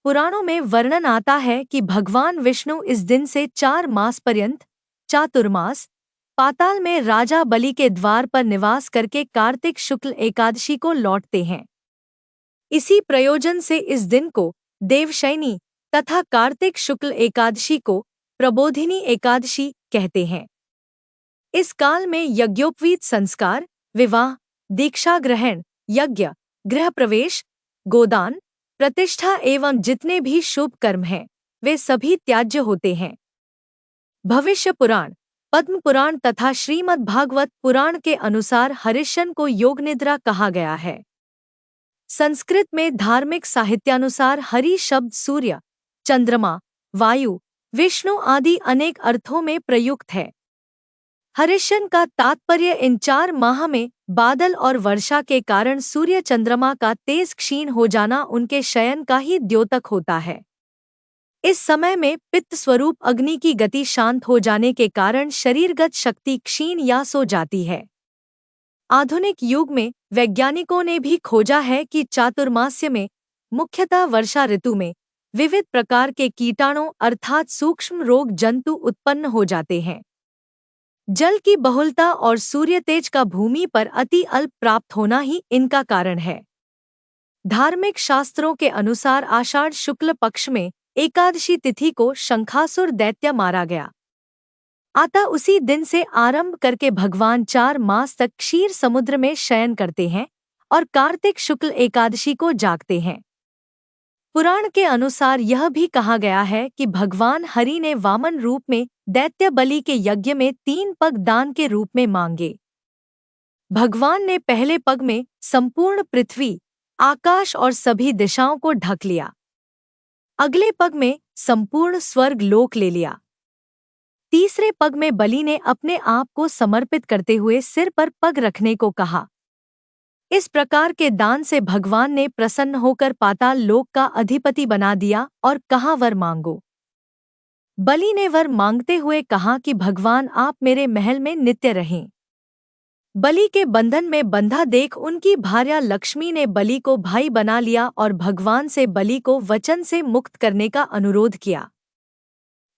पुराणों में वर्णन आता है कि भगवान विष्णु इस दिन से 4 मास पर्यंत चातुर्मास पाताल में राजा बलि के द्वार पर निवास करके कार्तिक शुक्ल एकादशी को लौटते हैं। इसी प्रयोजन से इस दिन को देवशयनी तथा कार्तिक शुक्ल एकादशी को प्रबोधिनी एकादशी कहते हैं। इस काल में यज्ञोपवीत संस्कार, विवाह, दीक्षा ग्रहण, यज्ञ, गृह प्रवेश, गोदान, प्रतिष्ठा एवं जितने भी शुभ कर्म हैं, वे सभी त्याज्य होते हैं। भविष्य पुराण, पद्म पुराण तथा श्रीमद् भागवत पुराण के अनुसार हरिशन को योगनिद्रा कहा गया है। संस्कृत में धार्मिक साहित्यानुसार हरि शब्द सूर्य, चंद्रमा, वायु, विष्णु आदि अनेक अर्थों में प्रयुक्त है। हरिशन का तात्पर्य इन 4 माह में बादल और वर्षा के कारण सूर्य चंद्रमा का तेज क्षीण हो जाना उनके शयन का ही द्योतक होता है। इस समय में पित्त स्वरूप अग्नि की गति शांत हो जाने के कारण शरीरगत शक्ति क्षीण या सो जाती है। आधुनिक युग में वैज्ञानिकों ने भी खोजा है कि चातुर्मास्य में मुख्यतः वर्षा ऋतु में विविध प्रकार के कीटाणु अर्थात सूक्ष्म रोग जंतु उत्पन्न हो जाते हैं। जल की बहुलता और सूर्य तेज का भूमि पर अति अल्प प्राप्त होना ही इनका कारण है। धार्मिक शास्त्रों के अनुसार आषाढ़ शुक्ल पक्ष में एकादशी तिथि को शंखासुर दैत्य मारा गया। अतः उसी दिन से आरंभ करके भगवान 4 मास तक क्षीर समुद्र में शयन करते हैं और कार्तिक शुक्ल एकादशी को जागते हैं। पुराण के अनुसार यह भी कहा गया है कि भगवान हरि ने वामन रूप में दैत्य बलि के यज्ञ में 3 पग दान के रूप में मांगे। भगवान ने पहले पग में संपूर्ण पृथ्वी, आकाश और सभी दिशाओं को ढक लिया। अगले पग में संपूर्ण स्वर्ग लोक ले लिया। तीसरे पग में बलि ने अपने आप को समर्पित करते हुए सिर पर पग रखने को कहा। इस प्रकार के दान से भगवान ने प्रसन्न होकर पाताल लोक का अधिपति बना दिया और कहा, वर मांगो। बलि ने वर मांगते हुए कहा कि भगवान आप मेरे महल में नित्य रहें। बलि के बंधन में बंधा देख उनकी भार्या लक्ष्मी ने बलि को भाई बना लिया और भगवान से बलि को वचन से मुक्त करने का अनुरोध किया।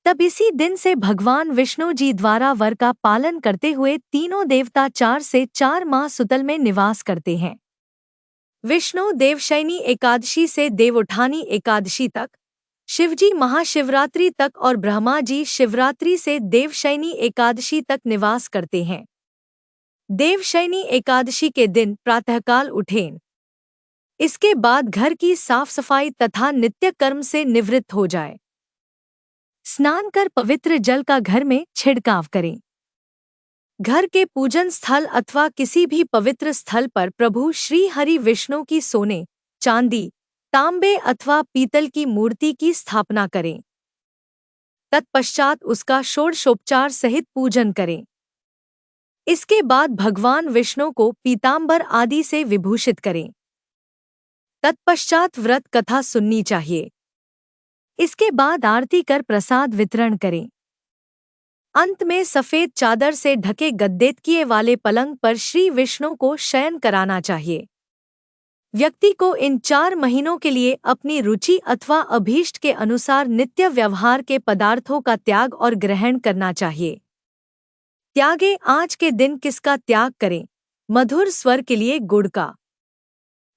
तब इसी दिन से भगवान विष्णु जी द्वारा वर का पालन करते हुए तीनों देवता 4 से 4 माह सुतल में निवास करते हैं। विष्णु देवशयनी एकादशी से देवउठानी एकादशी तक, शिवजी महाशिवरात्रि तक और ब्रह्मा जी शिवरात्रि से देवशयनी एकादशी तक निवास करते हैं। देवशयनी एकादशी के दिन प्रातःकाल उठें। इसके बाद घर की साफ सफाई तथा नित्य कर्म से निवृत्त हो जाए। स्नान कर पवित्र जल का घर में छिड़काव करें। घर के पूजन स्थल अथवा किसी भी पवित्र स्थल पर प्रभु श्री हरि विष्णु की सोने, चांदी, तांबे अथवा पीतल की मूर्ति की स्थापना करें। तत्पश्चात उसका षोडशोपचार सहित पूजन करें। इसके बाद भगवान विष्णु को पीतांबर आदि से विभूषित करें। तत्पश्चात व्रत कथा सुननी चाहिए। इसके बाद आरती कर प्रसाद वितरण करें। अंत में सफेद चादर से ढके गद्देतकिए वाले पलंग पर श्री विष्णु को शयन कराना चाहिए। व्यक्ति को इन 4 महीनों के लिए अपनी रुचि अथवा अभीष्ट के अनुसार नित्य व्यवहार के पदार्थों का त्याग और ग्रहण करना चाहिए। त्यागे आज के दिन किसका त्याग करें? मधुर स्वर के लिए गुड़ का,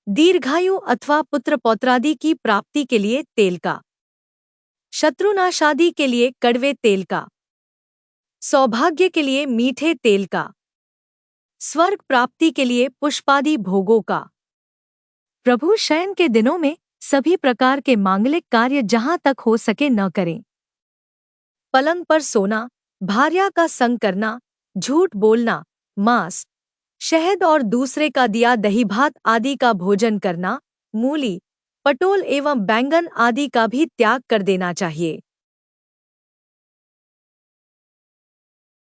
दीर्घायु अथवा पुत्र पौत्रादि की प्राप्ति के लिए तेल का, शत्रुनाशादि के लिए कड़वे तेल का, सौभाग्य के लिए मीठे तेल का, स्वर्ग प्राप्ति के लिए पुष्पादि भोगों का। प्रभु शयन के दिनों में सभी प्रकार के मांगलिक कार्य जहां तक हो सके न करें। पलंग पर सोना, भार्या का संग करना, झूठ बोलना, मांस, शहद और दूसरे का दिया दही भात आदि का भोजन करना, मूली, पटोल एवं बैंगन आदि का भी त्याग कर देना चाहिए।